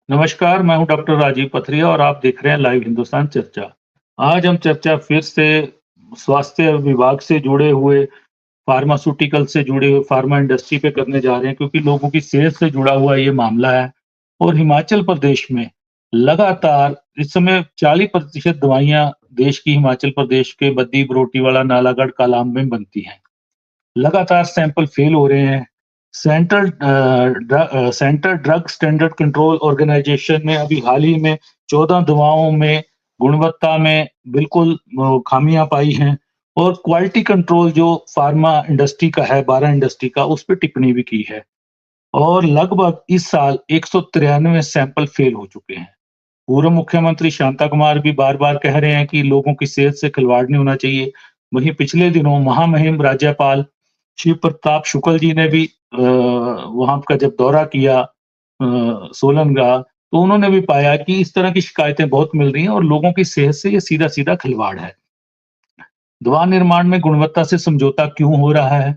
नमस्कार, मैं हूँ डॉक्टर राजीव पथरिया और आप देख रहे हैं लाइव हिंदुस्तान चर्चा। आज हम चर्चा फिर से स्वास्थ्य विभाग से जुड़े हुए, फार्मास्यूटिकल से जुड़े हुए फार्मा इंडस्ट्री पे करने जा रहे हैं क्योंकि लोगों की सेहत से जुड़ा हुआ ये मामला है। और हिमाचल प्रदेश में लगातार इस समय 40% दवाइयाँ देश की हिमाचल प्रदेश के बद्दी, बरोटीवाला, नालागढ़, कालाअंब में बनती हैं। लगातार सैंपल फेल हो रहे हैं। Central drug standard control organisation ने अभी हाल ही में 14 दवाओं में गुणवत्ता में बिल्कुल खामियां पाई हैं और क्वालिटी कंट्रोल जो फार्मा इंडस्ट्री का है, 12 इंडस्ट्री का, उस पे टिप्पणी भी की है। और लगभग इस साल 193 सैंपल फेल हो चुके हैं। पूर्व मुख्यमंत्री शांता कुमार भी बार-बार कह रहे हैं कि लोगों की सेहत से खिलवाड़ नहीं होना चाहिए। वहीं पिछले दिनों महामहिम राज्यपाल शिव प्रताप शुक्ल जी ने भी वहाँ का जब दौरा किया सोलन का, तो उन्होंने भी पाया कि इस तरह की शिकायतें बहुत मिल रही हैं और लोगों की सेहत से ये सीधा-सीधा खिलवाड़ है। दवा निर्माण में गुणवत्ता से समझौता क्यों हो रहा है?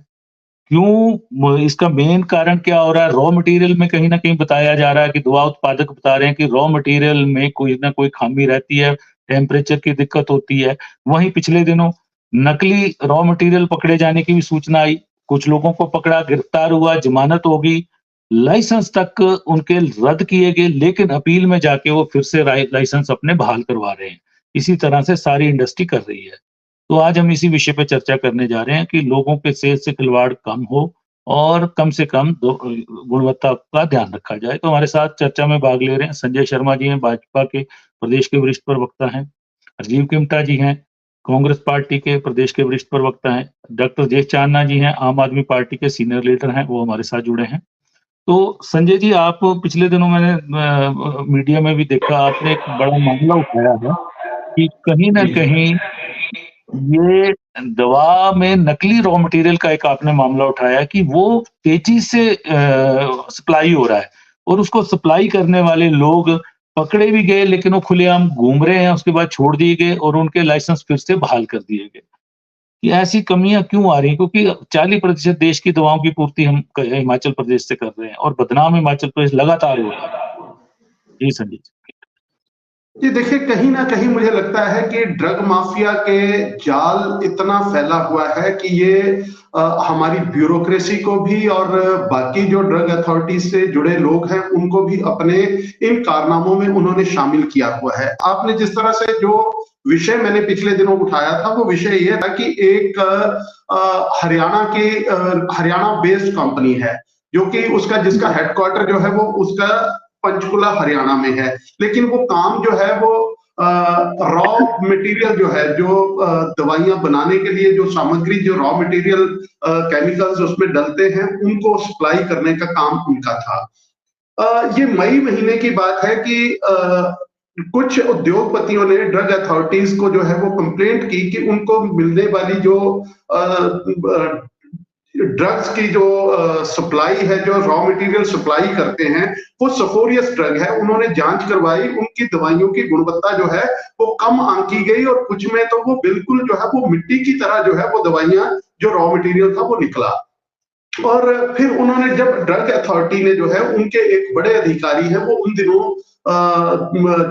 क्यों इसका मेन कारण क्या हो रहा है? रॉ मटेरियल में कहीं न कहीं बताया जा रहा है कि दवा उत्पादक बता रहे हैं कि रॉ मटेरियल में कोई न कोई खामी रहती है, टेम्परेचर की दिक्कत होती है। वहीं पिछले दिनों नकली रॉ मटेरियल पकड़े जाने की भी सूचना आई। कुछ लोगों को पकड़ा, गिरफ्तार हुआ, जमानत हो गई, लाइसेंस तक उनके रद्द किए गए, लेकिन अपील में जाके वो फिर से लाइसेंस अपने बहाल करवा रहे हैं। इसी तरह से सारी इंडस्ट्री कर रही है। तो आज हम इसी विषय पे चर्चा करने जा रहे हैं कि लोगों के सेहत से खिलवाड़ कम हो और कम से कम गुणवत्ता का ध्यान रखा जाए। तो हमारे साथ चर्चा में भाग ले रहे हैं संजय शर्मा जी हैं, भाजपा के प्रदेश के वरिष्ठ प्रवक्ता हैं। राजीव किमटा जी हैं, कांग्रेस पार्टी के प्रदेश के वरिष्ठ प्रवक्ता हैं। डॉक्टर जे चांदना जी हैं, आम आदमी पार्टी के सीनियर लीडर हैं, वो हमारे साथ जुड़े हैं। तो संजय जी, आप पिछले दिनों मैंने मीडिया में भी देखा, आपने एक बड़ा मामला उठाया है कि कहीं न जी। कहीं ये दवा में नकली रॉ मटेरियल का एक आपने मामला उठाया कि वो तेजी से सप्लाई हो रहा है और उसको सप्लाई करने वाले लोग पकड़े भी गए, लेकिन वो खुलेआम घूम रहे हैं, उसके बाद छोड़ दिए गए और उनके लाइसेंस फिर से बहाल कर दिए गए। ये ऐसी कमियाँ क्यों आ रही हैं? क्योंकि 40% देश की दवाओं की पूर्ति हम हिमाचल प्रदेश से कर रहे हैं और बदनाम हिमाचल प्रदेश लगातार हो रहा है। जी संजय जी। जी देखिए, कहीं न कहीं मुझे लगता है कि ड्रग माफिया के जाल इतना फैला हुआ है कि ये हमारी ब्यूरोक्रेसी को भी और बाकी जो ड्रग अथॉरिटीज से जुड़े लोग हैं, उनको भी अपने इन कारनामों में उन्होंने शामिल किया हुआ है। आपने जिस तरह से जो विषय मैंने पिछले दिनों उठाया था, वो विषय ये था कि एक हरियाणा बेस्ड कंपनी है, जो कि उसका जिसका हेडक्वार्टर जो है वो उसका पंचकुला हरियाणा में है। लेकिन वो काम जो है वो रॉ मटेरियल जो है, जो दवाइयां बनाने के लिए जो सामग्री, जो रॉ मटेरियल केमिकल्स उसमें डलते हैं, उनको सप्लाई करने का काम उनका था। ये मई महीने की बात है कि कुछ उद्योगपतियों ने ड्रग अथॉरिटीज को जो है वो कंप्लेंट की कि उनको मिलने वाली जो ड्रग्स की जो सप्लाई है, जो रॉ मटेरियल सप्लाई करते हैं, वो सफोरियस ड्रग है। उन्होंने जांच करवाई, उनकी दवाइयों की गुणवत्ता जो है वो कम आंकी गई और कुछ में तो वो बिल्कुल जो है वो मिट्टी की तरह जो है वो दवाइयां, जो रॉ मटेरियल था वो निकला। और फिर उन्होंने, जब ड्रग अथॉरिटी ने जो है, उनके एक बड़े अधिकारी हैं, वो उन दिनों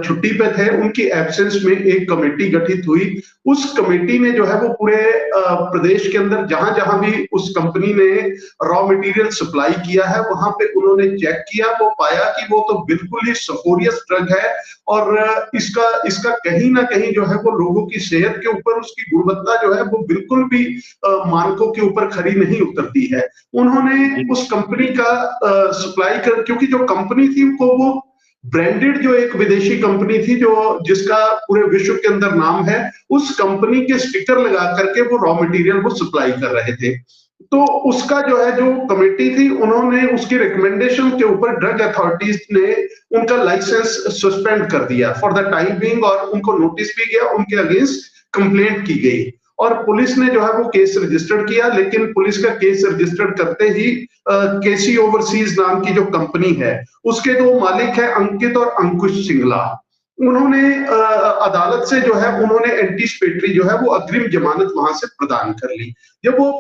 छुट्टी पे थे, उनकी एब्सेंस में एक कमेटी गठित हुई। उस कमेटी ने जो है वो पूरे प्रदेश के अंदर जहां-जहां भी उस कंपनी ने रॉ मटेरियल सप्लाई किया है, वहां पे उन्होंने चेक किया, वो पाया कि वो तो बिल्कुल ही सफोरियस ड्रग है और इसका इसका कहीं न कहीं जो है वो लोगों की सेहत के ऊपर, उसकी गुणवत्ता जो है वो बिल्कुल भी मानकों के ऊपर खरी नहीं उतरती है। उन्होंने जी, उस कंपनी का सप्लाई कर, क्योंकि जो कंपनी थी वो ब्रांडेड, जो एक विदेशी कंपनी थी, जो जिसका पूरे विश्व के अंदर नाम है, उस कंपनी के स्टिकर लगा करके वो रॉ मटेरियल वो सप्लाई कर रहे थे। तो उसका जो है, जो कमेटी थी, उन्होंने उसकी रिकमेंडेशन के ऊपर ड्रग अथॉरिटीज ने उनका लाइसेंस सस्पेंड कर दिया फॉर द टाइम बीइंग, और उनको नोटिस भी गया, उनके अगेंस्ट कंप्लेंट की गई और पुलिस ने जो है वो केस रजिस्टर्ड किया। लेकिन पुलिस का केस रजिस्टर्ड करते ही केसी ओवरसीज नाम की जो कंपनी है, उसके दो मालिक है, अंकित और अंकुश सिंगला, उन्होंने अदालत से जो है उन्होंने एंटीसिपेटरी जो है वो अग्रिम जमानत वहां से प्रदान कर ली। जब वो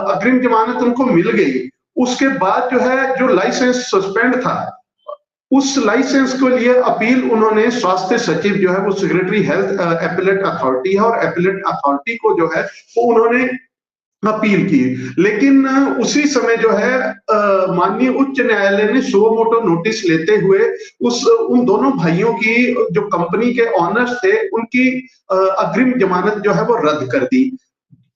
अग्रिम जमानत उनको मिल गई, उसके बाद जो है, जो लाइसेंस सस्पेंड था, उस लाइसेंस के लिए अपील उन्होंने स्वास्थ्य सचिव जो है वो सेक्रेटरी हेल्थ एपिलेट अथॉरिटी है और एपिलेट अथॉरिटी को जो है वो उन्होंने अपील की। लेकिन उसी समय जो है माननीय उच्च न्यायालय ने सो मोटो नोटिस लेते हुए उन दोनों भाइयों की जो कंपनी के ऑनर्स थे उनकी अग्रिम जमानत जो है वो रद्द कर दी।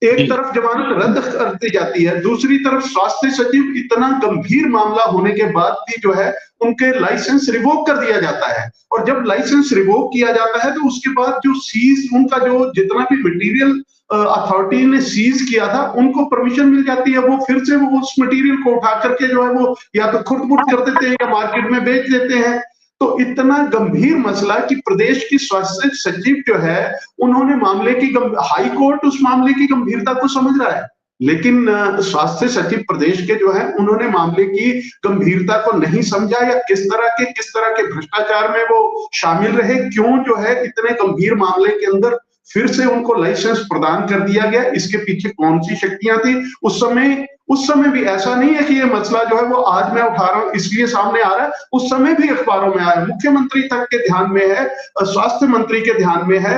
एक तरफ जमानत रद्द कर दी जाती है, दूसरी तरफ स्वास्थ्य सचिव इतना गंभीर मामला होने के बाद भी जो है उनके लाइसेंस रिवोक कर दिया जाता है। और जब लाइसेंस रिवोक किया जाता है तो उसके बाद जो सीज उनका जो जितना भी मटेरियल अथॉरिटी ने सीज किया था उनको परमिशन मिल जाती है, वो फिर से वो उस मटेरियल को उठा करके जो है वो या तो खुर्द-बुर्द कर देते हैं या मार्केट में बेच देते हैं। तो इतना गंभीर मसला कि प्रदेश की स्वास्थ्य सचिव जो है उन्होंने मामले की हाई कोर्ट उस मामले की गंभीरता को समझ रहा है, लेकिन स्वास्थ्य सचिव प्रदेश के जो है उन्होंने मामले की गंभीरता को नहीं समझा या किस तरह के भ्रष्टाचार में वो शामिल रहे, क्यों जो है इतने गंभीर मामले के अंदर फिर से उनको लाइसेंस प्रदान कर दिया गया, इसके पीछे कौन सी शक्तियां थी उस समय भी ऐसा नहीं है कि ये मसला जो है वो आज मैं उठा रहा हूं इसलिए सामने आ रहा है, उस समय भी अखबारों में आया, मुख्यमंत्री तक के ध्यान में है, स्वास्थ्य मंत्री के ध्यान में है,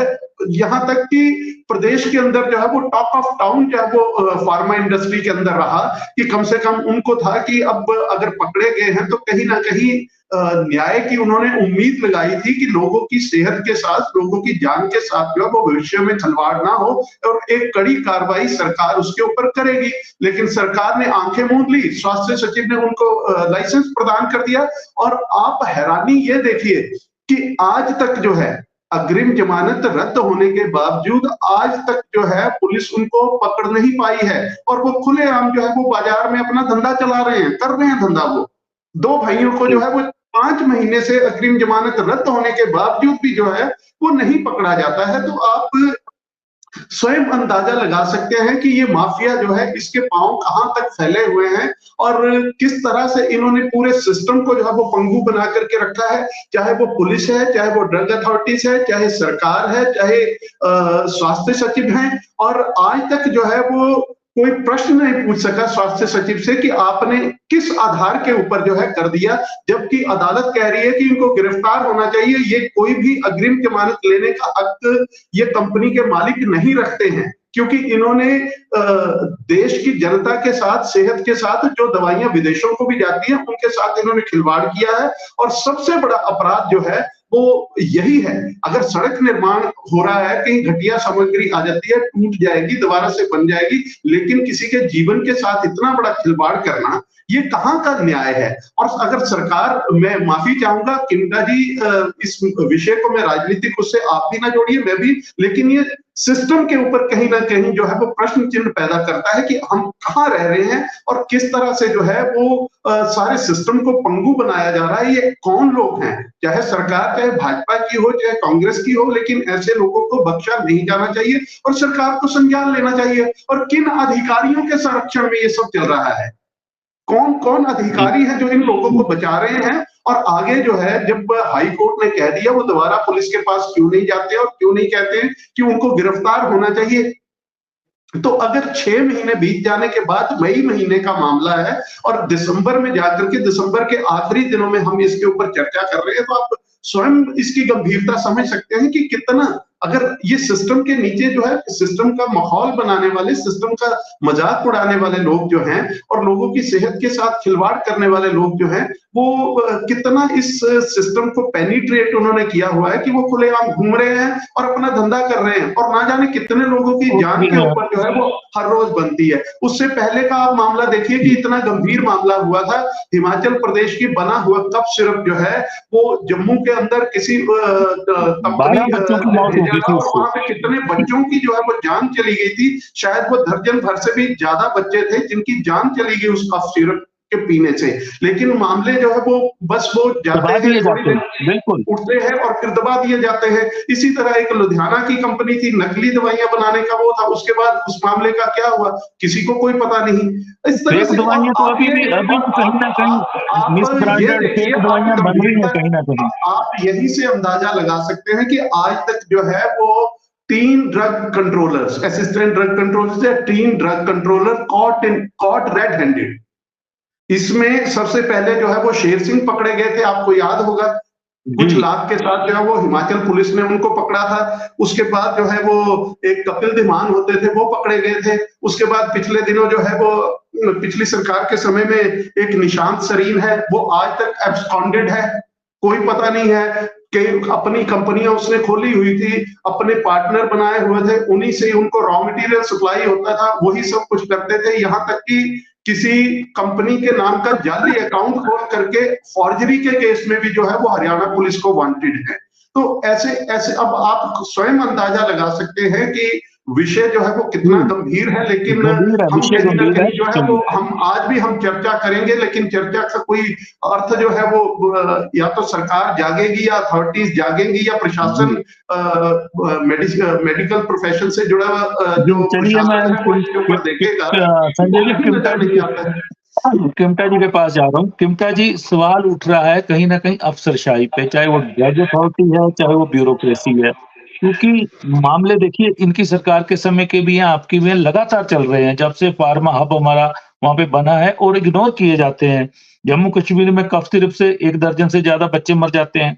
यहां तक कि प्रदेश के अंदर जो है वो टॉक ऑफ टाउन जो है वो फार्मा इंडस्ट्री के अंदर रहा कि कम से कम उनको था कि अब अगर पकड़े गए हैं तो कहीं ना कहीं न्याय की उन्होंने उम्मीद लगाई थी कि लोगों की सेहत के साथ, लोगों की जान के साथ जो है वो भविष्य में खिलवाड़ ना हो और एक कड़ी कार्रवाई सरकार उसके ऊपर करेगी। लेकिन सरकार ने आंखें मूंद ली, स्वास्थ्य सचिव ने उनको लाइसेंस प्रदान कर दिया। और आप हैरानी ये देखिए कि आज तक जो है अग्रिम जमानत रद्द होने के बावजूद आज तक जो है पुलिस उनको पकड़ नहीं पाई है और वो खुलेआम जो है वो बाजार में अपना धंधा चला रहे हैं, कर रहे हैं धंधा। वो दो भाइयों को जो है वो 5 महीने से अग्रिम जमानत रद्द होने के बावजूद भी जो है वो नहीं पकड़ा जाता है। तो आप स्वयं अंदाजा लगा सकते हैं कि ये माफिया जो है इसके पांव कहां तक फैले हुए हैं और किस तरह से इन्होंने पूरे सिस्टम को जो है वो पंगु बना करके रखा है, चाहे वो पुलिस है, चाहे वो ड्रग अथॉरिटीज है, चाहे सरकार है, चाहे स्वास्थ्य सचिव हैं। और आज तक जो है वो कोई प्रश्न नहीं पूछ सका स्वास्थ्य सचिव से कि आपने किस आधार के ऊपर जो है कर दिया, जबकि अदालत कह रही है कि इनको गिरफ्तार होना चाहिए, ये कोई भी अग्रिम जमानत लेने का हक ये कंपनी के मालिक नहीं रखते हैं, क्योंकि इन्होंने देश की जनता के साथ, सेहत के साथ जो दवाइयां विदेशों को भी जाती हैं उनके साथ इन्होंने खिलवाड़ किया है। और सबसे बड़ा अपराध जो है वो यही है, अगर सड़क निर्माण हो रहा है, कहीं घटिया सामग्री आ जाती है, टूट जाएगी, दोबारा से बन जाएगी, लेकिन किसी के जीवन के साथ इतना बड़ा खिलवाड़ करना ये कहां का न्याय है। और अगर सरकार, मैं माफी चाहूंगा किंडा जी, इस विषय को मैं राजनीतिक उससे आप भी ना जोड़िए, मैं भी, लेकिन ये सिस्टम के ऊपर कहीं ना कहीं जो है वो प्रश्न चिन्ह पैदा करता है कि हम कहां रह रहे हैं और किस तरह से जो है वो सारे सिस्टम को पंगु बनाया जा रहा है। ये कौन लोग हैं, चाहे सरकार, चाहे भाजपा की हो, चाहे कांग्रेस की हो, लेकिन ऐसे लोगों को बख्शा नहीं जाना चाहिए और सरकार को संज्ञान लेना चाहिए। और किन अधिकारियों के संरक्षण में ये सब चल रहा है, कौन कौन अधिकारी हैं जो इन लोगों को बचा रहे हैं। और आगे जो है जब हाई कोर्ट ने कह दिया, वो दोबारा पुलिस के पास क्यों नहीं जाते और क्यों नहीं कहते कि उनको गिरफ्तार होना चाहिए। तो अगर 6 महीने बीत जाने के बाद मई महीने का मामला है और दिसंबर में जाकर के, दिसंबर के आखिरी दिनों में हम इसके ऊपर चर्चा कर रहे हैं, तो आप स्वयं इसकी गंभीरता समझ सकते हैं कि कितना, अगर ये सिस्टम के नीचे जो है सिस्टम का माहौल बनाने वाले, सिस्टम का मजाक उड़ाने वाले लोग जो हैं और लोगों की सेहत के साथ खिलवाड़ करने वाले लोग जो हैं, वो कितना इस सिस्टम को पेनिट्रेट उन्होंने किया हुआ है कि वो खुलेआम घूम रहे हैं और अपना धंधा कर रहे हैं और ना जाने कितने लोगों की जान के ऊपर जो है वो हर रोज बनती है। उससे पहले का आप मामला देखिए कि इतना गंभीर मामला हुआ था, हिमाचल प्रदेश की बना हुआ कफ सिरप जो है वो जम्मू के अंदर किसी कंपनी वहां पे कितने बच्चों की जो है वो जान चली गई थी, शायद वो दर्जन भर से भी ज्यादा बच्चे थे जिनकी जान चली गई उस कफ सिरप के पीने से। लेकिन मामले जो है वो बस वो जाते हैं, बिल्कुल उठते हैं और फिर दबा दिए जाते हैं। इसी तरह एक लुधियाना की कंपनी थी, नकली दवाइयां बनाने का वो था, उसके बाद उस मामले का क्या हुआ किसी को कोई पता नहीं। इस तरह से दवाइयां तो अभी भी कहीं ना कहीं मिसब्रांडेड फेक दवाइयां बन रही हैं कहीं ना कहीं। आप यही से अंदाजा लगा सकते हैं कि आज तक जो है वो 3 drug controllers, assistant drug controller से 3 drug controller cot red handed. इसमें सबसे पहले जो है वो शेर सिंह पकड़े गए थे, आपको याद होगा। कुछ जी। लाख के साथ जो है वो हिमाचल पुलिस ने उनको पकड़ा था। उसके बाद जो है वो एक कपिल धीमान होते थे, वो पकड़े गए थे। उसके बाद पिछले दिनों जो है वो पिछली सरकार के समय में एक निशांत सरीन है, वो आज तक एब्सकॉन्डेड है। कोई पता नहीं है कि अपनी कंपनियां उसने खोली हुई थी, अपने पार्टनर बनाए हुए थे, उन्हीं से उनको रॉ मटेरियल सप्लाई होता था, वही सब कुछ करते थे। यहाँ तक कि किसी कंपनी के नाम का जाली अकाउंट खोल करके फॉर्जरी के केस में भी जो है वो हरियाणा पुलिस को वांटेड है। तो ऐसे ऐसे अब आप स्वयं अंदाजा लगा सकते हैं कि विषय जो है वो कितना जी, गंभीर है। लेकिन गंभीर है, हम विषय कहीं ना गंभीर है। कहीं जो है वो हम आज भी हम चर्चा करेंगे, लेकिन चर्चा का कोई अर्थ जो है वो या तो सरकार जागेगी या अथॉरिटीज जागेंगी या प्रशासन जी, मेडिकल प्रोफेशन से जुड़ा हुआ जी, जो चलिए मैं प्रशासन है वो इसके ऊपर देखेगा। संजय वो जी भी नजर नहीं आता है। किमटा जी के पास जा रहा हूँ। किमटा जी, सवाल उठ रहा है कहीं न कहीं अफ़सरशाही पे, चाहे वो ड्रग अथॉरिटी है, चाहे वो ब्यूरोक्रेसी है। क्योंकि मामले देखिए इनकी सरकार के समय के भी हैं, आपकी भी हैं, लगातार चल रहे हैं। जब से फार्मा हब हमारा वहाँ पे बना है और इग्नोर किए जाते हैं। जम्मू कश्मीर में कफ सिरप से 1 दर्जन से ज़्यादा बच्चे मर जाते हैं।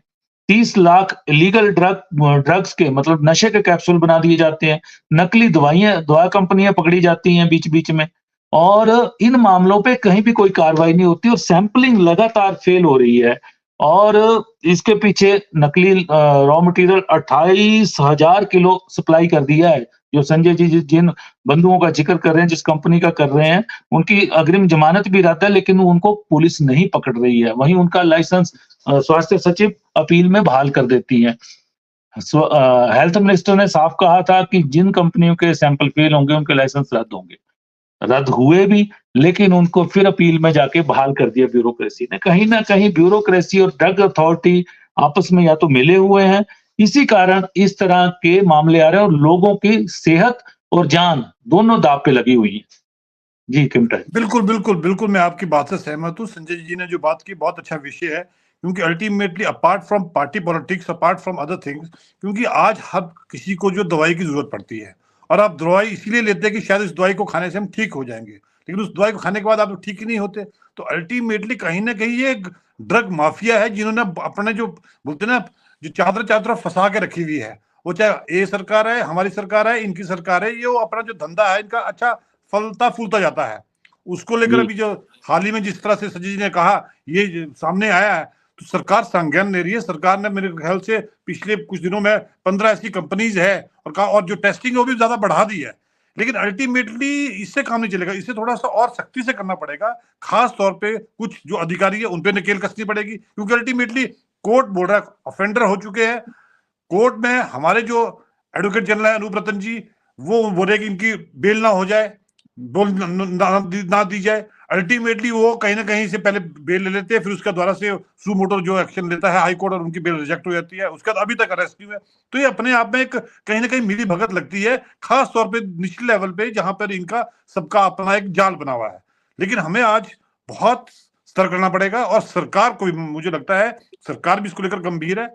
30 लाख इल्लीगल ड्रग्स के मतलब नशे के कैप्सूल बना दिए जाते हैं। नकली दवा कंपनियाँ पकड़ी जाती हैं बीच-बीच में। और इन मामलों पे कहीं भी कोई कार्रवाई नहीं होती और सैंपलिंग लगातार फेल हो रही है। और इसके पीछे नकली रॉ मटेरियल 28,000 किलो सप्लाई कर दिया है। जो संजय जी जिन बंधुओं का ज़िक्र कर रहे हैं, जिस कंपनी का कर रहे हैं, उनकी अग्रिम ज़मानत भी रद्द है, लेकिन उनको पुलिस नहीं पकड़ रही है। वहीं उनका लाइसेंस स्वास्थ्य सचिव अपील में बहाल कर देती हैं। हेल्थ मिनिस्टर ने साफ कहा था कि जिन कंपनियों के सैंपल फेल होंगे, उनके लाइसेंस रद्द होंगे। रद्द हुए भी, लेकिन उनको फिर अपील में जाके बहाल कर दिया ब्यूरोक्रेसी ने। कहीं न कहीं ब्यूरोक्रेसी और ड्रग अथॉरिटी आपस में या तो मिले हुए हैं, इसी कारण इस तरह के मामले आ रहे हैं और लोगों की सेहत और जान दोनों दाँव पे लगी हुई है। जी, चिमटा जी। बिल्कुल, बिल्कुल, बिल्कुल, मैं आपकी बात से सहमत हूँ। संजय जी ने जो बात की बहुत अच्छा विषय है, क्योंकि ultimately apart from party politics, apart from other things, क्योंकि आज हर किसी को जो दवाई की ज़रूरत पड़ती है और आप दवाई इसीलिए लेते हैं कि शायद इस दवाई को खाने से हम ठीक हो जाएँगे। लेकिन उस दवाई को खाने के बाद आप ठीक ही नहीं होते। तो अल्टीमेटली कहीं न कहीं ये एक ड्रग माफिया है जिन्होंने अपने जो बोलते हैं ना, जो चादर चारों तरफ फँसा के रखी हुई है। वो चाहे ये सरकार है, हमारी सरकार है, इनकी सरकार है, ये वो अपना जो धंधा है इनका अच्छा फलता-फूलता जाता है। उसको लेकर जी, अभी जो हाल ही में जिस तरह से सचिव जी ने कहा, ये सामने आया है, तो सरकार संज्ञान ले रही है। सरकार ने मेरे ख्याल से पिछले कुछ दिनों में 15 ऐसी कंपनीज है और जो टेस्टिंग है वो भी ज्यादा बढ़ा दी है। लेकिन अल्टीमेटली इससे काम नहीं चलेगा, इसे थोड़ा सा और सख्ती से करना पड़ेगा। खास तौर पे कुछ जो अधिकारी है उन पे नकेल कसनी पड़ेगी, क्योंकि अल्टीमेटली कोर्ट बोल रहा है ऑफेंडर हो चुके हैं। कोर्ट में हमारे जो एडवोकेट जनरल है अनूप रतन जी, वो बोल रहे कि इनकी बेल ना हो जाए, ना दी जाए। अल्टीमेटली वो कहीं ना कहीं से पहले बेल ले लेते हैं, फिर उसका द्वारा से सू मोटर जो एक्शन लेता है हाई कोर्ट और उनकी बेल रिजेक्ट हो जाती है, उसके बाद अभी तक अरेस्ट नहीं हुआ। तो ये अपने आप में एक कहीं ना कहीं मिली भगत लगती है, खास तौर पे निचले लेवल पे जहां पर इनका सबका अपना एक जाल बना हुआ है। लेकिन हमें आज बहुत सतर्क रहना पड़ेगा और सरकार को भी मुझे लगता है सरकार भी इसको लेकर गंभीर है।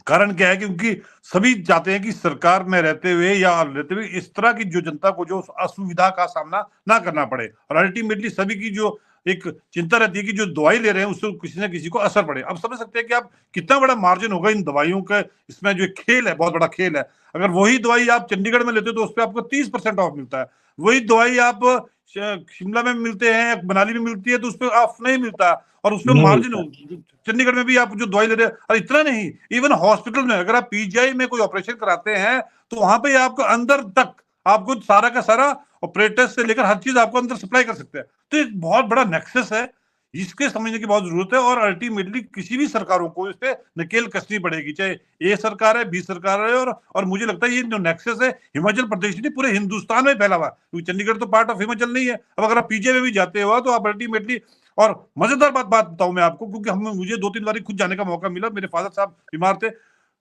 कारण क्या है? क्योंकि सभी चाहते हैं कि सरकार में रहते हुए या रहते हुए इस तरह की जो जनता को जो असुविधा का सामना ना करना पड़े, और अल्टीमेटली सभी की जो एक चिंता रहती है कि जो दवाई ले रहे हैं उससे किसी न किसी को असर पड़े। अब समझ सकते हैं कि आप कितना बड़ा मार्जिन होगा इन दवाइयों का, इसमें जो एक खेल है, बहुत बड़ा खेल है। अगर वही दवाई आप चंडीगढ़ में लेते हो तो उस पे आपको 30% ऑफ मिलता है। वही दवाई आप शिमला में मिलते हैं, मनाली में मिलती है तो उसपे ऑफ नहीं मिलता, और उसमें नहीं मार्जिन मिलता। चंडीगढ़ में भी आप जो दवाई ले रहे हैं, और इतना नहीं, इवन हॉस्पिटल में अगर आप पीजीआई में कोई ऑपरेशन कराते हैं तो वहां पे आपको अंदर तक आपको सारा का सारा ऑपरेटर से लेकर हर चीज आपको अंदर सप्लाई कर सकते हैं। तो एक बहुत बड़ा नेक्सस है, इसके समझने की बहुत जरूरत है, और अल्टीमेटली किसी भी सरकारों को इस पे नकेल कसनी पड़ेगी, चाहे ए सरकार है, बी सरकार है। और मुझे लगता है ये जो नेक्सस है हिमाचल प्रदेश नहीं पूरे हिंदुस्तान में फैला हुआ है, क्योंकि चंडीगढ़ तो पार्ट ऑफ हिमाचल नहीं है। अब अगर आप पीजे में भी जाते हो तो आप अल्टीमेटली, और मजेदार बात बताऊं मैं आपको, क्योंकि हम मुझे 2-3 बार खुद जाने का मौका मिला, मेरे फादर साहब बीमार थे।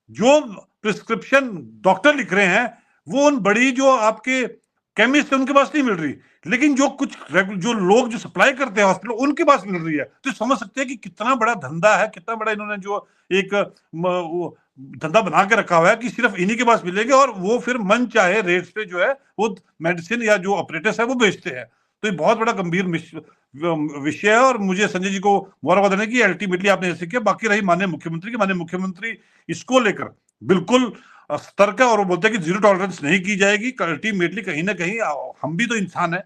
जो प्रिस्क्रिप्शन डॉक्टर लिख रहे हैं वो उन बड़ी जो आपके केमिस्ट है उनके पास नहीं मिल रही, लेकिन जो कुछ जो लोग जो सप्लाई करते हैं हॉस्पिटल उनके पास मिल रही है। तो समझ सकते हैं कि कितना बड़ा धंधा है, कितना बड़ा इन्होंने जो एक वो धंधा बना के रखा हुआ है कि सिर्फ इन्हीं के पास मिलेंगे, और वो फिर मन चाहे रेट्स पे जो है वो मेडिसिन या जो ऑपरेटर्स है वो बेचते हैं। तो ये बहुत बड़ा गंभीर विषय है और मुझे संजय जी को मुबारकबाद देने की अल्टीमेटली आपने ऐसे किया। बाकी रही माननीय मुख्यमंत्री इसको लेकर बिल्कुल सतर्क है और वो बोलते हैं कि जीरो टॉलरेंस नहीं की जाएगी। अल्टीमेटली कहीं ना कहीं हम भी तो इंसान है।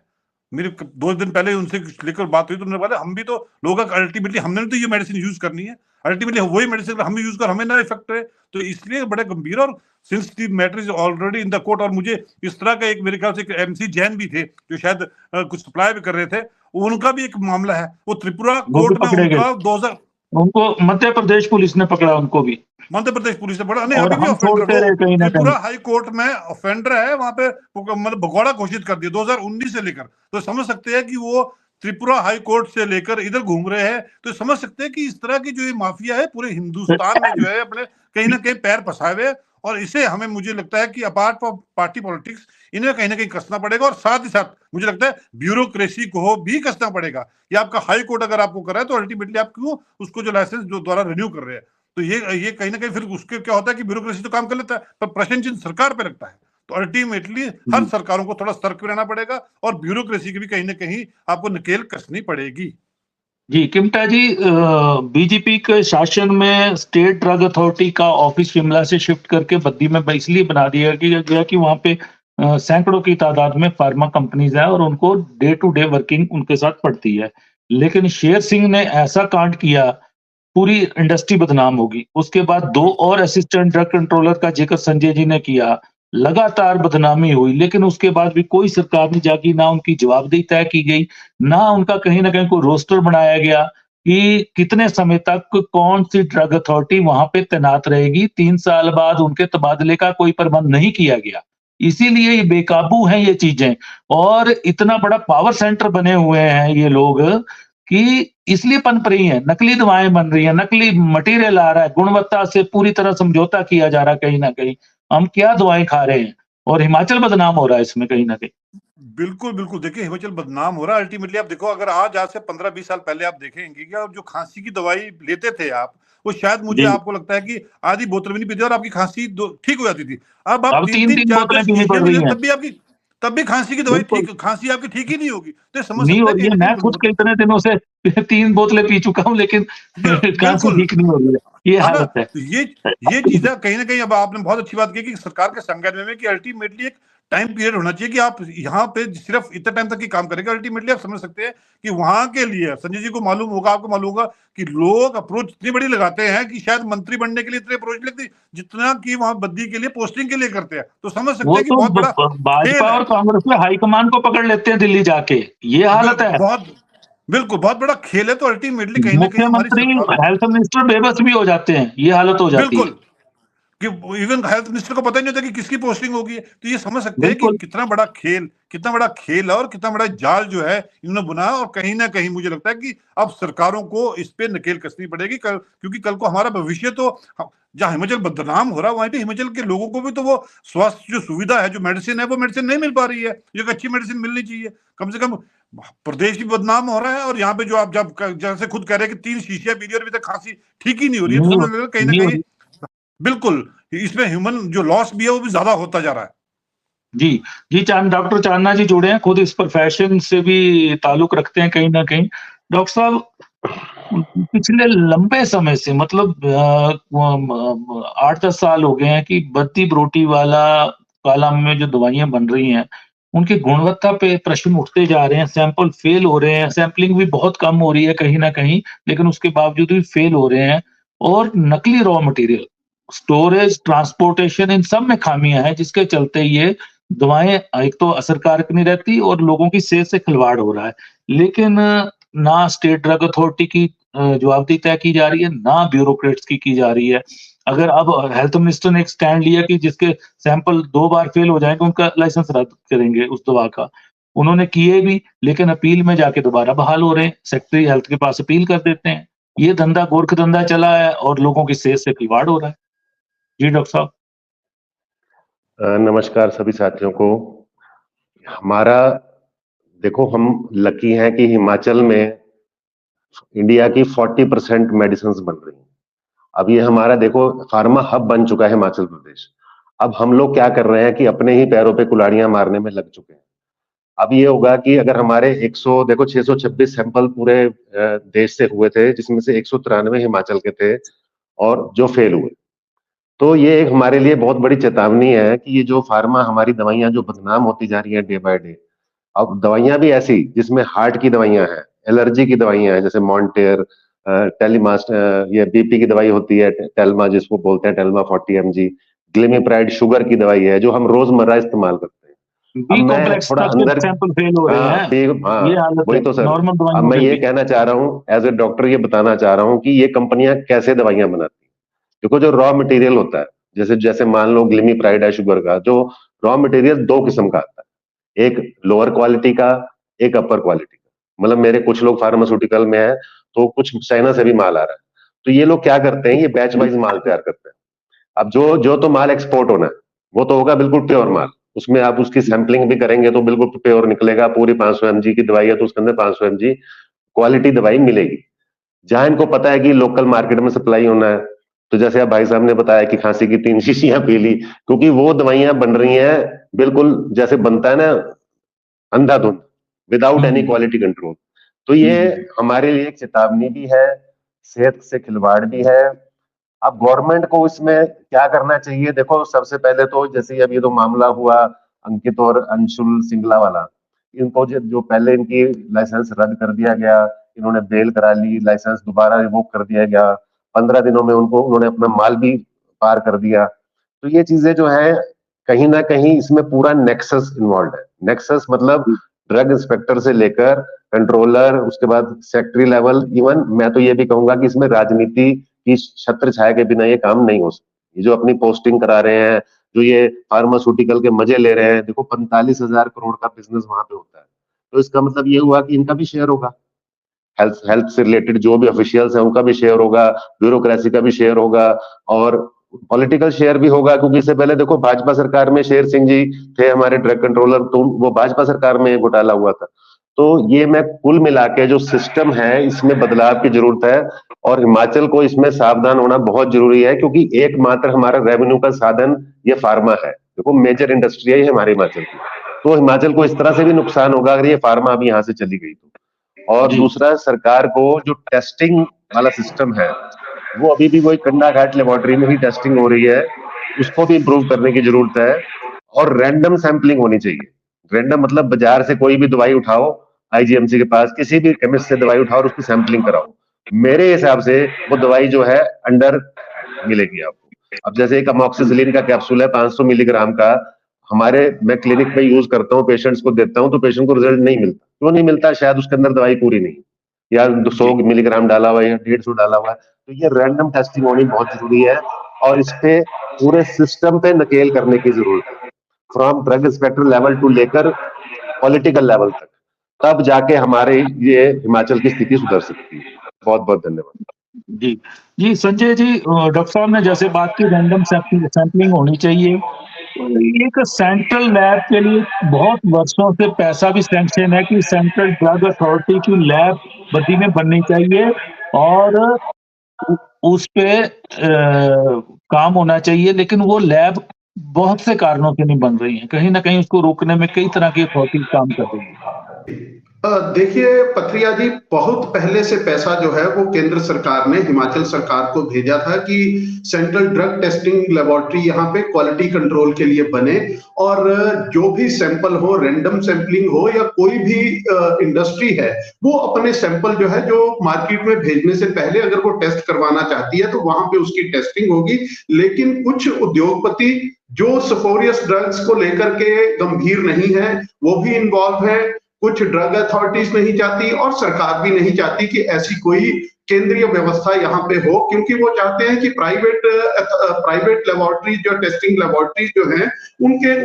मेरे 2 दिन पहले उनसे लेकर बात हुई तो उन्होंने बोला हम भी तो लोगों का अल्टीमेटली हमने तो ये मेडिसिन यूज करनी है, अल्टीमेटली वही मेडिसिन हम यूज कर हमें ना इफेक्ट है। तो इसलिए बड़े गंभीर और since the matter is already in the court. और मुझे इस तरह का एक मेरे ख्याल से MC जैन भी थे जो शायद कुछ सप्लाई भी कर रहे थे, उनका भी एक मामला है। वो त्रिपुरा कोर्ट में उनका 2000 उनको मध्य प्रदेश पुलिस ने पकड़ा, उनको भी मध्य प्रदेश पुलिस ने पकड़ा। नहीं और अभी भी हम छोड़ते रहे कहीं ना त्रिपुरा कहीं। हाई कोर्ट में ऑफेंडर है, वहां पे मतलब भगोड़ा घोषित कर दिया 2019 से लेकर। तो समझ सकते हैं कि वो त्रिपुरा हाई कोर्ट से लेकर इधर घूम रहे हैं। तो समझ सकते हैं कि इस तरह की जो ये माफिया है पूरे हिंदुस्तान में जो है अपने कहीं ना कहीं पैर फंसाए हुए। और इसे हमें मुझे लगता है कि अपार्ट फ्रॉम पार्टी पॉलिटिक्स इन्हें कहीं ना कहीं कसना पड़ेगा। और साथ ही साथ मुझे लगता है ब्यूरोक्रेसी को भी कसना पड़ेगा कि आपका हाई कोर्ट अगर आपको कर रहा है तो अल्टीमेटली आप क्यों उसको जो लाइसेंस जो द्वारा रिन्यू कर रहे हैं। तो ये कहीं ना कहीं फिर उसके क्या होता है कि ब्यूरोक्रेसी तो काम कर लेता है पर प्रश्न चिन्ह सरकार पे लगता है। तो अल्टीमेटली हर सरकारों को थोड़ा सतर्क रहना पड़ेगा और ब्यूरोक्रेसी की भी कहीं ना कहीं आपको नकेल कसनी पड़ेगी। जी किमटा जी, बीजेपी के शासन में स्टेट ड्रग अथॉरिटी का ऑफिस शिमला से शिफ्ट करके बद्दी में इसलिए बना दिया गया कि वहां पे सैकड़ों की तादाद में फार्मा कंपनीज है और उनको डे टू डे वर्किंग उनके साथ पड़ती है। लेकिन शेर सिंह ने ऐसा कांड किया, पूरी इंडस्ट्री बदनाम होगी। उसके बाद 2 और असिस्टेंट ड्रग कंट्रोलर का जिक्र संजय जी ने किया, लगातार बदनामी हुई। लेकिन उसके बाद भी कोई सरकार नहीं जागी, ना उनकी जवाबदेही तय की गई, ना उनका कहीं ना कहीं कोई रोस्टर बनाया गया कि कितने समय तक कौन सी ड्रग अथॉरिटी वहां पे तैनात रहेगी। 3 साल बाद उनके तबादले का कोई प्रबंध नहीं किया गया। इसीलिए ये बेकाबू हैं ये चीजें, और इतना बड़ा पावर सेंटर बने हुए हैं ये लोग कि इसलिए पनप रही हैं। नकली दवाएं बन रही हैं, नकली मटेरियल आ रहा है, गुणवत्ता से पूरी तरह समझौता किया जा रहा है। कहीं ना कहीं हम क्या दवाएं खा रहे हैं, और हिमाचल बदनाम हो रहा है इसमें कहीं ना कहीं। बिल्कुल बिल्कुल, देखिए हिमाचल बदनाम हो रहा है। अल्टीमेटली आप देखो, अगर आज से 15-20 साल पहले आप देखेंगे कि जो खांसी की दवाई लेते थे आप, वो शायद मुझे जी, आपको लगता है कि आधी बोतल भी नहीं पीते और आपकी खांसी ठीक हो जाती थी। अब आप अब 3-3 3-3 4-4 बोतलें पीनी शीशियां पड़ भी रही लें हैं। तब भी खांसी की दवाई बिल्कुल खांसी आपकी ठीक ही नहीं होगी। तो समझ नहीं सकते हो हैं रही कहीं है। ना मैं कहीं खुद कितने दिनों से 3 बोतलें पी चुका हूं, लेकिन खांसी बिल्कुल ठीक नहीं हो रही है। ये है ना। हालत है। तो ये चीजें कहीं ना कहीं, अब आपने बहुत अच्छी बात की कि सरकार के संज्ञान में कि अल्टीमेटली एक टाइम पीरियड होना चाहिए कि आप यहाँ पे सिर्फ इतने टाइम तक ही काम करेंगे। अल्टीमेटली आप समझ सकते हैं कि वहां के लिए संजय जी को मालूम होगा, आपको मालूम होगा कि लोग अप्रोच इतनी बड़ी लगाते हैं कि शायद मंत्री बनने के लिए इतने अप्रोच लगती जितना कि वहां बद्दी के लिए पोस्टिंग के लिए करते हैं। तो समझ सकते वो हैं कि तो बहुत बड़ा खेल भाजपा है। और कांग्रेस में हाईकमान को पकड़ लेते हैं दिल्ली जाके, ये हालत है। बहुत बिल्कुल बहुत बड़ा खेल है। तो अल्टीमेटली कहीं ना कहीं हमारी मुख्यमंत्री, सरकारों, हेल्थ मिनिस्टर बेबस भी हो जाते हैं, ये हालत हो जाती है। बिल्कुल कि इवन हेल्थ मिनिस्टर को पता ही नहीं होता कि किसकी पोस्टिंग होगी। तो ये समझ सकते हैं कि बिल्कुल कितना बड़ा खेल है और कितना बड़ा जाल जो है इन्होंने बुना। और कहीं ना कहीं मुझे लगता है कि अब सरकारों को इस पे नकेल कसनी पड़ेगी क्योंकि कल को हमारा भविष्य तो जहां हिमाचल बदनाम हो रहा है वहीं पे हिमाचल के लोगों को भी तो वो स्वास्थ्य जो सुविधा है, जो मेडिसिन है, वो मेडिसिन नहीं मिल पा रही है। एक अच्छी मेडिसिन मिलनी चाहिए कम से कम। प्रदेश भी बदनाम हो रहा है और यहाँ पे जो आप जब जैसे खुद कह रहे हैं कि 3 शीशियां पी ली और अभी तक खांसी ठीक ही नहीं हो रही है, तो नहीं समझ हो लो कहीं ना नहीं हो कहीं रही। बिल्कुल इसमें ह्यूमन जो लॉस भी है वो भी ज्यादा होता जा रहा है। जी, जी, डॉक्टर चांदना जी जुड़े हैं, खुद इस प्रोफेशन से भी ताल्लुक रखते हैं कहीं न कहीं। डॉक्टर साहब, पिछले लंबे समय से मतलब 8-10 साल हो गए हैं कि बत्ती बरोटी वाला कॉलम में जो दवाइयाँ बन रही हैं, उनकी गुणवत्ता पे प्रश्न उठते जा रहे हैं, सैंपल फेल हो रहे हैं, सैंपलिंग भी बहुत कम हो रही है कहीं न कहीं, लेकिन उसके बावजूद भी फेल हो रहे हैं। और नकली रॉ मटेरियल, स्टोरेज, ट्रांसपोर्टेशन, इन सब में खामियाँ हैं, जिसके चलते ये दवाएँ एक तो असरकारक नहीं रहती और लोगों की सेहत से खिलवाड़ हो रहा है। लेकिन ना स्टेट ड्रग अथॉरिटी की जवाबदेही तय की जा रही है, ना ब्यूरोक्रेट्स की जा रही है। अगर अब हेल्थ मिनिस्टर ने एक स्टैंड लिया कि जिसके सैंपल 2 बार फेल हो जाएँगे, उनका लाइसेंस रद्द करेंगे उस दवा का। उन्होंने किए भी, लेकिन अपील में जाके दोबारा बहाल हो रहे हैं। सेक्रेटरी हेल्थ के पास अपील कर देते हैं। ये धंधा गोरख धंधा चला है और लोगों की सेहत से खिलवाड़ हो रहा है। जी, डॉक्टर साहब। नमस्कार सभी साथियों को। हमारा देखो, हम लकी हैं कि हिमाचल में इंडिया की 40% मेडिसिन बन रही हैं। अब ये हमारा देखो फार्मा हब बन चुका है हिमाचल प्रदेश। अब हम लोग क्या कर रहे हैं कि अपने ही पैरों पे कुल्हाड़ियां मारने में लग चुके हैं। अब ये होगा कि अगर हमारे 100 देखो 626 सैंपल पूरे देश से हुए थे, जिसमें से 193 हिमाचल के थे और जो फेल हुए। तो ये एक हमारे लिए बहुत बड़ी चेतावनी है कि ये जो फार्मा हमारी दवाइयां जो बदनाम होती जा रही है डे बाय डे। अब दवाइयां भी ऐसी जिसमें हार्ट की दवाइयां हैं, एलर्जी की दवाइयां हैं, जैसे मॉन्टेर, टेलीमास्ट, ये बीपी की दवाई होती है टेल्मा, जिसको बोलते हैं टेल्मा 40 mg, ग्लिमिप्राइड शुगर की दवाई है जो हम रोजमर्रा इस्तेमाल करते हैं। अब बी मैं कॉम्प्लेक्स थोड़ा तक के अंदर, सैंपल फेल हो रहे हाँ हैं, हाँ ये हालत वही है तो सर। नॉर्मल अब दवाइयों मैं के ये भी। कहना चाह रहा हूँ, एज ए डॉक्टर ये बताना चाह रहा हूँ कि ये कंपनियां कैसे दवाइयां बनाती हैं। देखो जो रॉ मटेरियल होता है, जैसे जैसे मान लो ग्लिमिप्राइड है शुगर का, जो रॉ मटेरियल दो किस्म का आता है, एक लोअर क्वालिटी का, एक अपर क्वालिटी का। मतलब मेरे कुछ लोग फार्मास्यूटिकल में है, तो कुछ चाइना से भी माल आ रहा है। तो ये लोग क्या करते हैं, ये बैच वाइज माल तैयार करते हैं। अब जो जो तो माल एक्सपोर्ट होना है वो तो होगा बिल्कुल प्योर माल, उसमें आप उसकी सैंपलिंग भी करेंगे तो बिल्कुल प्योर निकलेगा। पूरी 500 mg की दवाई है तो उसके अंदर 500 mg क्वालिटी दवाई मिलेगी। जहां इनको पता है कि लोकल मार्केट में सप्लाई होना है, तो जैसे आप भाई साहब ने बताया कि खांसी की 3 शीशियां पी ली, क्योंकि वो दवाइयां बन रही हैं बिल्कुल जैसे बनता है ना, अंधाधुंध, विदाउट एनी क्वालिटी कंट्रोल। तो ये हमारे लिए एक चेतावनी भी है, सेहत से खिलवाड़ भी है। अब गवर्नमेंट को इसमें क्या करना चाहिए? देखो सबसे पहले तो जैसे अब ये तो मामला हुआ अंकित और अंशुल सिंगला वाला, इनको जो पहले इनकी लाइसेंस रद्द कर दिया गया, इन्होंने बेल करा ली, लाइसेंस दोबारा रिवोक कर दिया गया, 15 दिनों में उनको उन्होंने अपना माल भी पार कर दिया। तो ये चीजें जो है कहीं ना कहीं इसमें पूरा नेक्सस इन्वॉल्व है। नेक्सस मतलब ड्रग इंस्पेक्टर से लेकर कंट्रोलर, उसके बाद सेक्रेटरी लेवल, इवन मैं तो ये भी कहूंगा कि इसमें राजनीति की छत्र छाया के बिना ये काम नहीं हो सकता। ये जो अपनी पोस्टिंग करा रहे हैं, जो ये फार्मास्यूटिकल के मजे ले रहे हैं, देखो 45,000 करोड़ का बिजनेस वहां पे होता है। तो इसका मतलब ये हुआ कि इनका भी शेयर होगा, हेल्थ हेल्थ से रिलेटेड जो भी ऑफिशियल्स हैं उनका भी शेयर होगा, ब्यूरोक्रेसी का भी शेयर होगा, और पॉलिटिकल शेयर भी होगा। क्योंकि इससे पहले देखो भाजपा सरकार में शेर सिंह जी थे हमारे ड्रग कंट्रोलर, तो वो भाजपा सरकार में घोटाला हुआ था। तो ये मैं कुल मिला के जो सिस्टम है इसमें बदलाव की जरूरत है, और हिमाचल को इसमें सावधान होना बहुत जरूरी है, क्योंकि एकमात्र हमारा रेवेन्यू का साधन ये फार्मा है। देखो मेजर इंडस्ट्री है ये हमारे हिमाचल की, तो हिमाचल को इस तरह से भी नुकसान होगा अगर ये फार्मा अभी यहाँ से चली गई तो। और दूसरा, सरकार को जो टेस्टिंग वाला सिस्टम है वो अभी भी वही कंडा घाट लेबोरेटरी में ही टेस्टिंग हो रही है, उसको भी इम्प्रूव करने की जरूरत है। और रैंडम सैंपलिंग होनी चाहिए। रैंडम मतलब बाजार से कोई भी दवाई उठाओ, आईजीएमसी के पास किसी भी केमिस्ट से दवाई उठाओ और उसकी सैंपलिंग कराओ, मेरे हिसाब से वो दवाई जो है अंडर मिलेगी आपको। अब जैसे एक अमोक्सिसिलिन का कैप्सूल है 500 मिलीग्राम का, हमारे मैं क्लिनिक में यूज करता हूँ, पेशेंट्स को देता हूँ, तो पेशेंट को रिजल्ट नहीं मिलता। क्यों नहीं मिलता? शायद उसके अंदर दवाई पूरी नहीं, या 100 मिलीग्राम डाला हुआ है या 150 डाला हुआ है। तो ये रैंडम टेस्टिंग होनी बहुत जरूरी है, और इस पे पूरे सिस्टम पे नकेल करने की जरूरत है, from drug inspector level to लेकर पॉलिटिकल लेवल तक। तब जाके हमारे ये हिमाचल की स्थिति सुधर सकती है। बहुत बहुत धन्यवाद। जी, जी संजय जी, डॉक्टर साहब ने जैसे बात की रैंडम सैंपलिंग होनी चाहिए। एक सेंट्रल लैब के लिए बहुत वर्षों से पैसा भी सैंक्शन है कि सेंट्रल ड्रग अथॉरिटी की लैब बद्दी में बननी चाहिए, और उस पे काम होना चाहिए, लेकिन वो लैब बहुत से कारणों से नहीं बन रही है। कहीं ना कहीं उसको रोकने में कई तरह की अथॉरिटीज काम कर रही है। देखिए पथरिया जी, बहुत पहले से पैसा जो है वो केंद्र सरकार ने हिमाचल सरकार को भेजा था कि सेंट्रल ड्रग टेस्टिंग लेबोरेटरी यहाँ पे क्वालिटी कंट्रोल के लिए बने, और जो भी सैंपल हो, रैंडम सैंपलिंग हो या कोई भी इंडस्ट्री है, वो अपने सैंपल जो है जो मार्केट में भेजने से पहले अगर वो टेस्ट करवाना चाहती है तो वहां पे उसकी टेस्टिंग होगी। लेकिन कुछ उद्योगपति जो स्पोरियस ड्रग्स को लेकर के गंभीर नहीं है, वो भी इन्वॉल्व है। कुछ ड्रग अथॉरिटीज नहीं चाहती और सरकार भी नहीं चाहती कि ऐसी कोई केंद्रीय व्यवस्था यहाँ पे हो, क्योंकि वो चाहते हैं कि प्राइवेट लेबोरेटरी जो टेस्टिंग लेबोरेटरीज जो हैं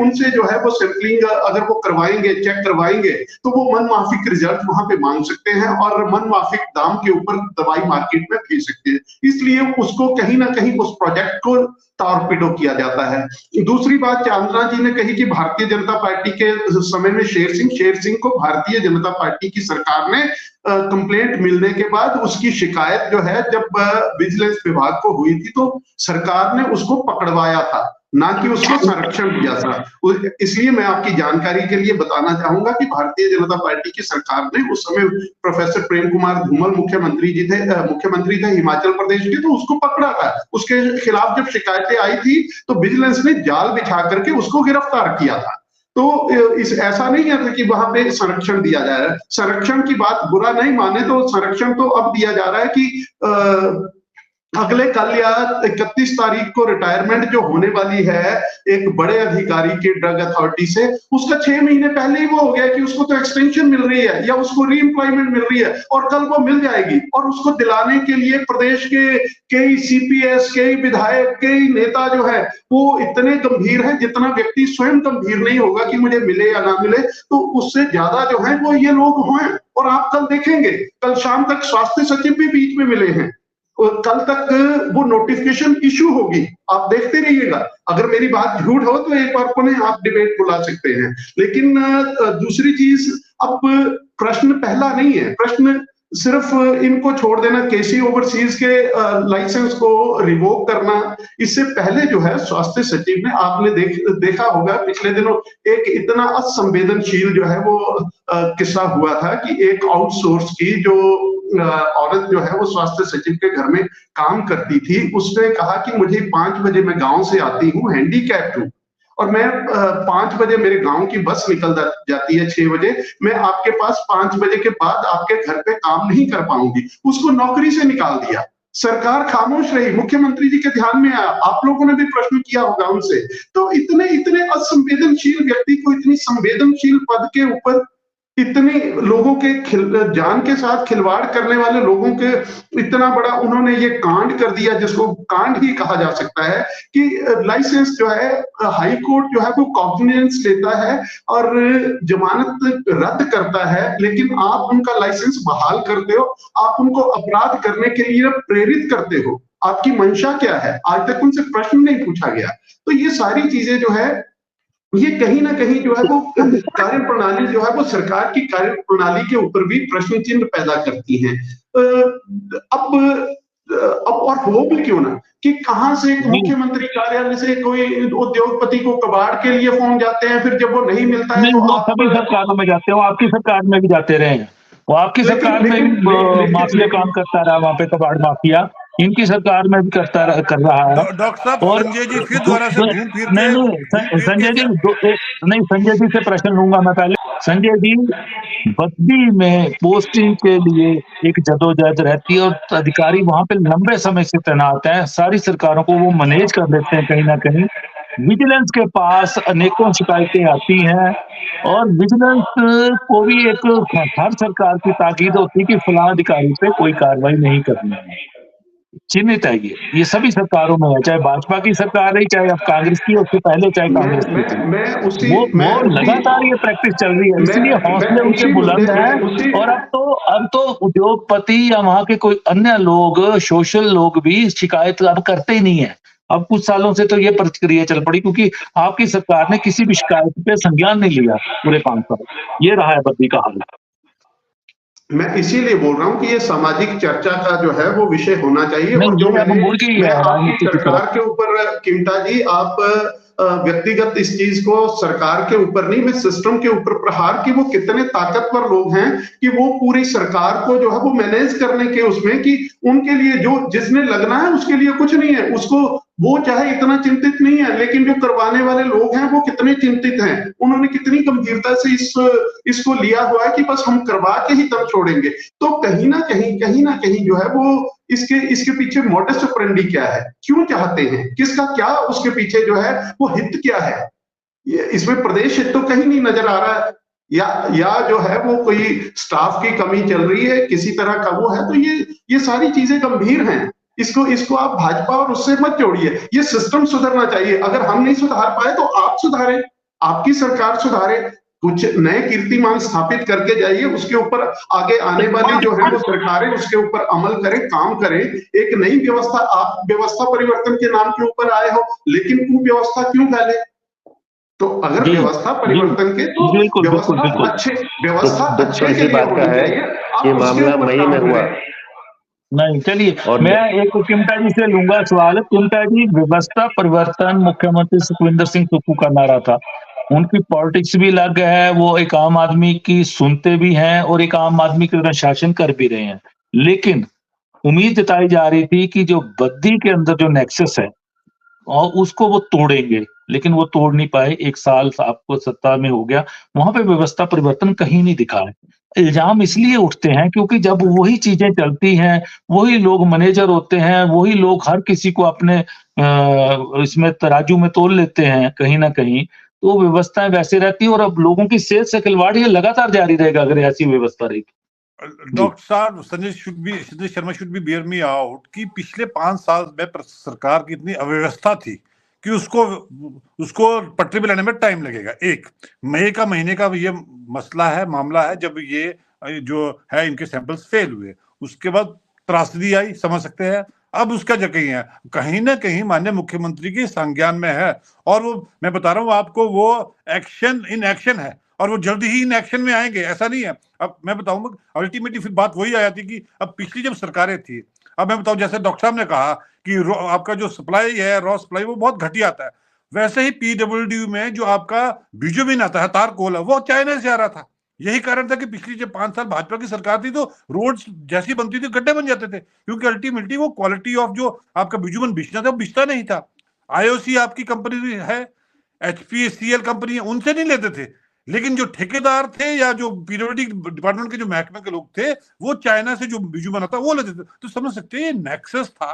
उनसे जो है वो सैंपलिंग अगर वो करवाएंगे, चेक करवाएंगे, तो वो मन माफिक रिजल्ट वहां पे मांग सकते हैं और मन माफिक दाम के ऊपर दवाई मार्केट में भेज सकते हैं। इसलिए उसको कहीं ना कहीं उस प्रोजेक्ट को टॉर्पिडो किया जाता है। दूसरी बात चांदना जी ने कही कि भारतीय जनता पार्टी के समय में शेर सिंह को भारतीय जनता पार्टी की सरकार ने कंप्लेंट मिलने के बाद उसकी शिकायत जो है जब विजिलेंस विभाग को हुई थी तो सरकार ने उसको पकड़वाया था, ना कि उसको संरक्षण दिया था। इसलिए मैं आपकी जानकारी के लिए बताना चाहूंगा कि भारतीय जनता पार्टी की सरकार ने उस समय प्रोफेसर प्रेम कुमार धूमल मुख्यमंत्री थे हिमाचल प्रदेश के, तो उसको पकड़ा था। उसके खिलाफ जब शिकायतें आई थी तो विजिलेंस ने जाल बिछा करके उसको गिरफ्तार किया था। तो ऐसा नहीं है कि वहां पे संरक्षण दिया जा रहा है। संरक्षण की बात बुरा नहीं माने तो संरक्षण तो अब दिया जा रहा है कि अगले कल या 31 तारीख को रिटायरमेंट जो होने वाली है एक बड़े अधिकारी के ड्रग अथॉरिटी से, उसका 6 महीने पहले ही वो हो गया कि उसको तो एक्सटेंशन मिल रही है या उसको री एम्प्लॉयमेंट मिल रही है और कल वो मिल जाएगी। और उसको दिलाने के लिए प्रदेश के कई सीपीएस, कई विधायक, कई नेता जो है वो इतने गंभीर है, जितना व्यक्ति स्वयं गंभीर नहीं होगा कि मुझे मिले या ना मिले, तो उससे ज्यादा जो है वो ये लोग हैं। और आप कल देखेंगे, कल शाम तक स्वास्थ्य सचिव भी बीच में मिले हैं, कल तक वो नोटिफिकेशन इशू होगी, आप देखते रहिएगा। अगर मेरी बात झूठ हो तो एक बार पुनः आप डिबेट बुला सकते हैं। लेकिन दूसरी चीज, अब प्रश्न पहला नहीं है, प्रश्न सिर्फ इनको छोड़ देना, केसी ओवरसीज के लाइसेंस को रिवोक करना। इससे पहले जो है स्वास्थ्य सचिव ने, आपने देखा होगा पिछले दिनों एक इतना असंवेदनशील जो है वो किस्सा हुआ था कि एक आउटसोर्स की जो औरत जो है वो स्वास्थ्य सचिव के घर में काम करती थी, उसने कहा कि मुझे 5 बजे मैं गांव से आती हूँ, हैंडीकैप्ड हूँ, और मैं 5 बजे मेरे गांव की बस निकल जाती है 6 बजे, मैं आपके पास 5 बजे के बाद आपके घर पे काम नहीं कर पाऊंगी। उसको नौकरी से निकाल दिया। सरकार खामोश रही, मुख्यमंत्री जी के ध्यान में आया, आप लोगों ने भी प्रश्न किया होगा उनसे। तो इतने असंवेदनशील व्यक्ति को, इतनी संवेदनशील पद के ऊपर इतने लोगों के जान के साथ खिलवाड़ करने वाले लोगों के इतना बड़ा उन्होंने ये कांड कर दिया, जिसको कांड ही कहा जा सकता है, कि लाइसेंस जो है हाई कोर्ट जो है वो कॉग्निजेंस लेता है और जमानत रद्द करता है, लेकिन आप उनका लाइसेंस बहाल करते हो, आप उनको अपराध करने के लिए प्रेरित करते हो। आपकी मंशा क्या है? आज तक उनसे प्रश्न नहीं पूछा गया। तो ये सारी चीजें जो है ये कहीं ना कहीं जो है वो कार्य प्रणाली जो है वो सरकार की कार्य प्रणाली के ऊपर भी प्रश्न चिन्ह पैदा करती हैं। अब और हो भी क्यों ना कि कहां से मुख्यमंत्री कार्यालय से कोई उद्योगपति को कबाड़ के लिए फोन जाते हैं, फिर जब वो नहीं मिलता है तो आप सभी सरकारों में जाते हो, आपकी सरकार में भी जाते रहे हैं, वो आपकी सरकार में भी माफिया काम करता रहा, वहां पे कबाड़ माफिया इनकी सरकार में भी कर रहा है। डॉक्टर साहब, संजय जी फिर दोबारा से घूम फिर के संजय जी नहीं, संजय जी से प्रश्न लूंगा मैं पहले। संजय जी, बद्दी में पोस्टिंग के लिए एक जदोजहद रहती है और अधिकारी वहां पे लंबे समय से तैनात हैं, सारी सरकारों को वो मैनेज कर लेते हैं कहीं ना कहीं। विजिलेंस के पास अनेकों शिकायतें आती हैं और विजिलेंस को भी एक हर सरकार की ताकीद होती है कि फलां अधिकारी पे कोई कार्रवाई नहीं करनी है। चिन्हित है ये सभी सरकारों में है, चाहे भाजपा की सरकार है, चाहे अब कांग्रेस की, उससे पहले चाहे कांग्रेस की। वो लगातार ये प्रैक्टिस चल रही है, इसलिए हौसले उनके बुलंद हैं। और अब तो उद्योगपति या वहां के कोई अन्य लोग, सोशल लोग भी शिकायत अब करते ही नहीं है। अब कुछ सालों से तो ये प्रतिक्रिया चल पड़ी, क्योंकि आपकी सरकार ने किसी भी शिकायत पे संज्ञान नहीं लिया पूरे 5 साल। ये रहा है बद्दी का हाल। मैं इसीलिए बोल रहा हूं कि ये सामाजिक चर्चा का जो है वो विषय होना चाहिए। और जो मैं आपकी सरकार के ऊपर, किमटा जी, आप व्यक्तिगत इस चीज को सरकार के ऊपर नहीं, मैं सिस्टम के ऊपर प्रहार कि वो कितने ताकतवर लोग हैं कि वो पूरी सरकार को जो है वो मैनेज करने के उसमें, कि उनके लिए जो जिसने लगना है उसके लिए कुछ नहीं है, उसको वो चाहे इतना चिंतित नहीं है, लेकिन जो करवाने वाले लोग हैं वो कितने चिंतित हैं, उन्होंने कितनी गंभीरता से इसको लिया हुआ है कि बस हम करवा के ही तब छोड़ेंगे। तो कहीं ना कहीं जो है वो इसके पीछे मोडस ऑपरेंडी क्या है, क्यों चाहते हैं, किसका क्या उसके पीछे जो है वो हित क्या है, इसमें प्रदेश हित तो कहीं नहीं नजर आ रहा है, या जो है वो कोई स्टाफ की कमी चल रही है, किसी तरह का वो है। तो ये सारी चीजें गंभीर हैं, इसको आप भाजपा और उससे मत जोड़िए। ये सिस्टम सुधरना चाहिए। अगर हम नहीं सुधार पाए तो आप सुधारें, आपकी सरकार सुधारे, कुछ नए कीर्तिमान स्थापित करके जाइए, उसके ऊपर आगे आने वाली जो है वो सरकारें उसके ऊपर अमल करें, काम करें, एक नई व्यवस्था। आप व्यवस्था परिवर्तन के नाम के ऊपर आए हो, लेकिन कुव्यवस्था क्यों फैले? तो अगर व्यवस्था परिवर्तन के तो व्यवस्था अच्छे के लिए होनी चाहिए। ये मामला मई में हुआ। नहीं, चलिए और मैं एक चिमटा जी से लूंगा सवाल। चिमटा जी, व्यवस्था परिवर्तन मुख्यमंत्री सुखविंदर सिंह सुक्खू का नारा था। उनकी पॉलिटिक्स भी अलग है, वो एक आम आदमी की सुनते भी हैं और एक आम आदमी के तरह शासन कर भी रहे हैं। लेकिन उम्मीद जताई जा रही थी कि जो बद्दी के अंदर जो नेक्सस है और उसको वो तोड़ेंगे, लेकिन वो तोड़ नहीं पाए। 1 साल आपको सत्ता में हो गया, वहाँ पे व्यवस्था परिवर्तन कहीं नहीं दिखा है। इल्ज़ाम इसलिए उठते हैं क्योंकि जब वही चीज़ें चलती हैं, वही लोग मैनेजर होते हैं, वही लोग हर किसी को अपने इसमें तराजू में तोल लेते हैं कहीं न कहीं, तो व्यवस्थाएँ वैसे रहती हैं और अब लोगों की सेहत से खिलवाड़ ये लगातार जारी रहेगा अगर ऐसी व्यवस्था रही। जी। डॉक्टर साहब, Sanjay Sharma should be bear me out कि पिछले 5 साल में सरकार की इतनी अव्यवस्था थी कि उसको उसको पटरी पे लाने में टाइम लगेगा। एक मई का महीने का ये मसला है, मामला है, जब ये जो है इनके सैंपल्स फेल हुए, उसके बाद त्रासदी आई, समझ सकते हैं। अब उसका जो कहीं ना कहीं माननीय मुख्यमंत्री के संज्ञान में है, और वो मैं बता रहा हूँ आपको, वो एक्शन इन एक्शन है और वो जल्दी ही इन एक्शन में आएंगे, ऐसा नहीं है। अब मैं बताऊंगा, अल्टीमेटली फिर बात वही आ जाती कि अब पिछली जब सरकारें थी, अब मैं बताऊं, जैसे डॉक्टर साहब ने कहा कि आपका जो सप्लाई है, रॉ सप्लाई, वो बहुत घटिया आता है। वैसे ही पीडब्ल्यूडी में जो आपका बिजुबिन आता है, तारकोल है, वो चाइना से आ रहा था। यही कारण था कि पिछली जब 5 साल भाजपा की सरकार थी तो रोड्स जैसी बनती थी गड्ढे बन जाते थे, क्योंकि अल्टीमेटली वो क्वालिटी ऑफ जो आपका बिजुबिन बिचना था वो बिचता नहीं था। आईओसी आपकी कंपनी है, एचपीसीएल कंपनी है, उनसे नहीं लेते थे, लेकिन जो ठेकेदार थे या जो पीरियोडिक डिपार्टमेंट के जो महकमे के लोग थे, वो चाइना से जो बिजू बनाता वो लेते थे। तो समझ सकते हैं ये नेक्सस था,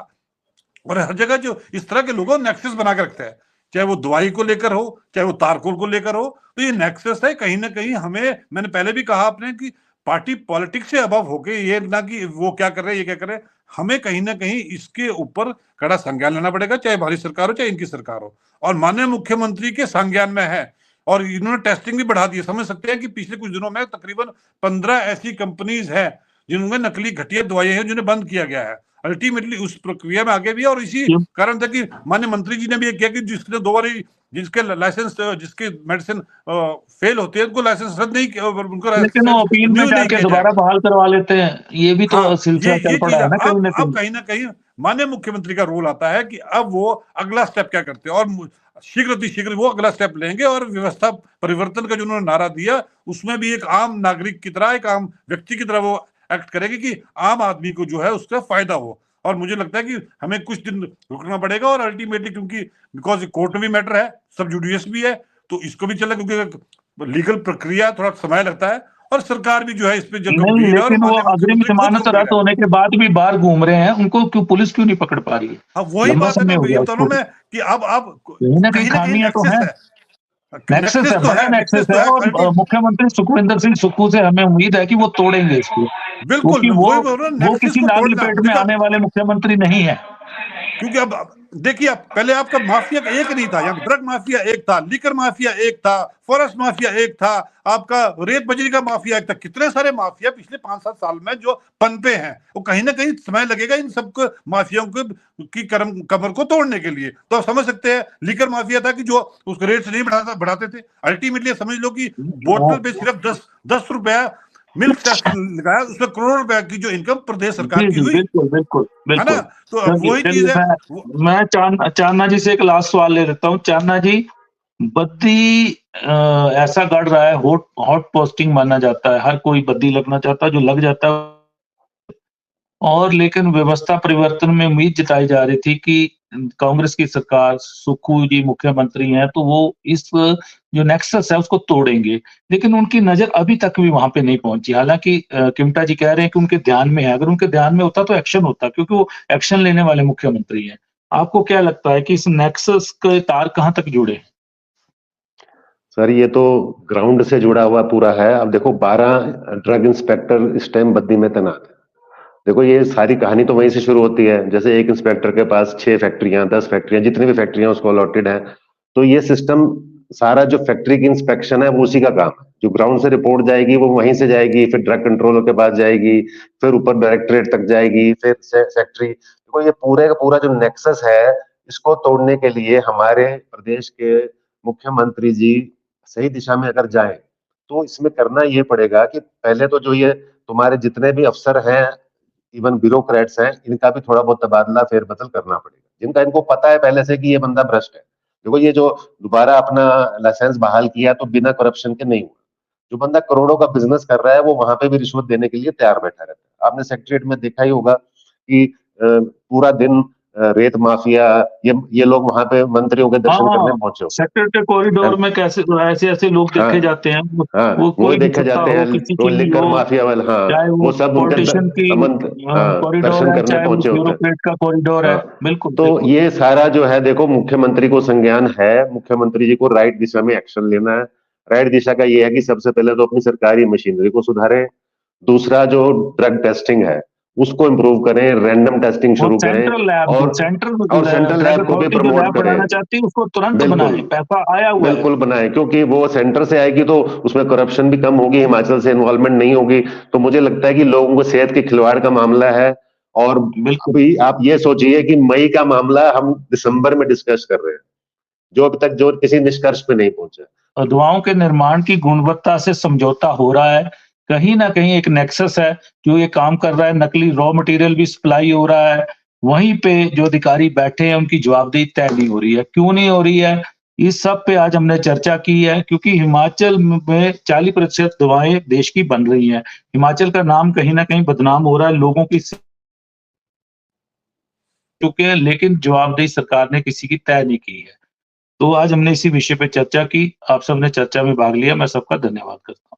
और हर जगह जो इस तरह के लोगों नेक्सस बना कर रखते हैं, चाहे वो दवाई को लेकर हो, चाहे वो तारकोल को लेकर हो, तो ये नेक्सस है कहीं ना कहीं। हमें, मैंने पहले भी कहा आपने कि पार्टी पॉलिटिक्स से अबव होके, ये ना कि वो क्या कर रहे हैं, ये क्या कर रहे हैं, हमें कहीं ना कहीं इसके ऊपर कड़ा संज्ञान लेना पड़ेगा, चाहे हमारी सरकार हो चाहे इनकी सरकार हो। और माननीय मुख्यमंत्री के संज्ञान में है, और इन्होंने टेस्टिंग भी बढ़ा दी है। समझ सकते हैं कि पिछले कुछ दिनों में तकरीबन 15 ऐसी कंपनीज हैं जिनमें नकली घटिया दवाइयां हैं, जिन्हें बंद किया गया है। अल्टीमेटली उस प्रक्रिया में आगे भी, और इसी कारण था कि माननीय मंत्री जी ने भी किया कि जिसने 2 बार जिसके लाइसेंस, जिसके मेडिसिन फेल होते हैं, उनको लाइसेंस रद्द नहीं किया, उनको लेकिन वो अपील में जाके दोबारा बहाल करवा लेते हैं। ये भी तो हाँ, सिलसिला चल पड़ा है ना कहीं ना अब कहीं ना कहीं माननीय मुख्यमंत्री का रोल आता है कि अब वो अगला स्टेप क्या करते हैं, और शीघ्र वो अगला स्टेप लेंगे। और व्यवस्था परिवर्तन का जो उन्होंने नारा दिया, उसमें भी एक आम नागरिक की तरह, एक आम व्यक्ति की तरह वो एक्ट करेंगे कि आम आदमी को जो है उसका फायदा हो। और मुझे लगता है कि हमें कुछ दिन रुकना पड़ेगा, और अल्टीमेटली क्योंकि बिकॉज कोर्ट में भी मैटर है, सब जुडिशियस भी है, तो इसको भी चला, क्योंकि लीगल प्रक्रिया थोड़ा समय लगता है, और सरकार भी जो है इस पे जो नहीं, लेकिन वो अग्रिम जमानत रद्द होने के बाद भी बाहर घूम रहे हैं, उनको क्यों पुलिस क्यों नहीं पकड़ पा रही है? हाँ, वही बात है ना, ये बता रहा हूं मैं कि अब कहीं ना कहीं खामियां तो हैं। नेक्सस है, बड़ा नेक्सस है, और मुख्यमंत्री सुखविंदर सिंह सुक्खू से हमें उम्मीद है कि वो तोड़ेंगे इसको, बिल्कुल, क्योंकि वो नेक्सस किसी को लाल तोड़ना, लपेट में आने वाले मुख्यमंत्री नहीं है। क्योंकि अब देखिए, आप पहले आपका माफिया का एक नहीं था, यहाँ ड्रग माफिया एक था, लिकर माफिया एक था, फॉरेस्ट माफिया एक था, आपका रेत बजरी का माफिया एक था। कितने सारे माफिया पिछले 5-7 साल में जो पनपे हैं, वो कहीं ना कहीं समय लगेगा इन सबको माफियाओं की कमर को तोड़ने के लिए। तो आप समझ सकते हैं, लिकर माफिया था कि जो उसके रेट्स नहीं बढ़ाते थे। अल्टीमेटली समझ लो कि बोतल पे सिर्फ 10 रुपया मिल्क टैक्स लगाया, उसमें करोड़ों रुपए की जो इनकम प्रदेश सरकार की हुई, बिल्कुल है ना। तो वही चीज है। मैं चांदना जी से एक लास्ट सवाल ले लेता हूँ। चांदना जी, बद्दी ऐसा गढ़ रहा है, हॉट पोस्टिंग माना जाता है, हर कोई बद्दी लगना चाहता है, जो लग जाता है। और लेकिन व्यवस्था परिवर्तन में उम्मीद जताई जा रही थी कि कांग्रेस की सरकार, सुक्खू जी मुख्यमंत्री हैं, तो वो इस जो नेक्सस है उसको तोड़ेंगे, लेकिन उनकी नजर अभी तक भी वहां पे नहीं पहुंची। हालांकि किमटा जी कह रहे हैं कि उनके ध्यान में है, अगर उनके ध्यान में होता तो एक्शन होता, क्योंकि वो एक्शन लेने वाले मुख्यमंत्री हैं। आपको क्या लगता है कि इस नेक्सस के तार कहां तक जुड़े? सर, ये तो ग्राउंड से जुड़ा हुआ पूरा है। अब देखो, 12 ड्रग इंस्पेक्टर इस टाइम बद्दी में तैनात है। देखो, ये सारी कहानी तो वहीं से शुरू होती है, जैसे एक इंस्पेक्टर के पास 6 फैक्ट्रियां, 10 फैक्ट्रियां, जितनी भी फैक्ट्रियां उसको अलॉटेड है। तो ये सिस्टम सारा जो फैक्ट्री की इंस्पेक्शन है वो उसी का काम है। जो ग्राउंड से रिपोर्ट जाएगी वो वहीं से जाएगी, फिर ड्रग कंट्रोलर के पास जाएगी, फिर ऊपर डायरेक्टरेट तक जाएगी, फिर फैक्ट्री। देखो, ये पूरे का पूरा जो नेक्सस है, इसको तोड़ने के लिए हमारे प्रदेश के मुख्यमंत्री जी सही दिशा में अगर जाए तो इसमें करना ये पड़ेगा कि पहले तो जो ये तुम्हारे जितने भी अफसर हैं, इवन ब्यूरोक्रेट्स हैं, इनका भी थोड़ा बहुत तबादला फेरबदल करना पड़ेगा, जिनका इनको पता है पहले से कि ये बंदा भ्रष्ट है। देखो ये जो दोबारा अपना लाइसेंस बहाल किया तो बिना करप्शन के नहीं हुआ। जो बंदा करोड़ों का बिजनेस कर रहा है वो वहां पे भी रिश्वत देने के लिए तैयार बैठा रहता है। आपने सेक्रेटरीट में देखा ही होगा कि पूरा दिन रेत माफिया, ये लोग वहां पे मंत्रियों के दर्शन करने पहुंचे होते हैं। सेक्टर के कॉरिडोर में कैसे ऐसे लोग देखे जाते हैं, वो कोई देखे जाते हैं, वो लिकर माफिया वाले, चाहे वो सब उनके पॉलिटिशियन की दर्शन करने पहुंचे होते हैं। का कॉरिडोर है, बिल्कुल। तो ये सारा जो है, देखो मुख्यमंत्री को संज्ञान है, मुख्यमंत्री जी को राइट दिशा में एक्शन लेना है। राइट दिशा का ये है कि सबसे पहले तो अपनी सरकारी मशीनरी को सुधारें, दूसरा जो ड्रग टेस्टिंग है उसको इम्प्रूव करें, रैंडम टेस्टिंग शुरू करें, और सेंट्रल लैब को भी प्रमोट करें, चाहती है उसको तुरंत बनाएं, पैसा आया हुआ बिल्कुल बनाएं, क्योंकि वो सेंटर से आएगी तो उसमें करप्शन भी कम होगी, हिमाचल से इन्वॉल्वमेंट नहीं होगी। तो मुझे लगता है कि लोगों को सेहत के खिलवाड़ का मामला है, और अभी आप ये सोचिए कि मई का मामला हम दिसंबर में डिस्कस कर रहे हैं, जो अभी तक जो किसी निष्कर्ष पे नहीं पहुंचा। दवाओं के निर्माण की गुणवत्ता से समझौता हो रहा है, कहीं ना कहीं एक नेक्सस है जो ये काम कर रहा है, नकली रॉ मटेरियल भी सप्लाई हो रहा है, वहीं पे जो अधिकारी बैठे हैं उनकी जवाबदेही तय नहीं हो रही है। क्यों नहीं हो रही है, इस सब पे आज हमने चर्चा की है, क्योंकि हिमाचल में 40% दवाएं देश की बन रही हैं। हिमाचल का नाम कहीं ना कहीं बदनाम हो रहा है लोगों की चुके, लेकिन जवाबदेही सरकार ने किसी की तय नहीं की है। तो आज हमने इसी विषय पे चर्चा की, आप सबने चर्चा में भाग लिया, मैं सबका धन्यवाद करता हूँ।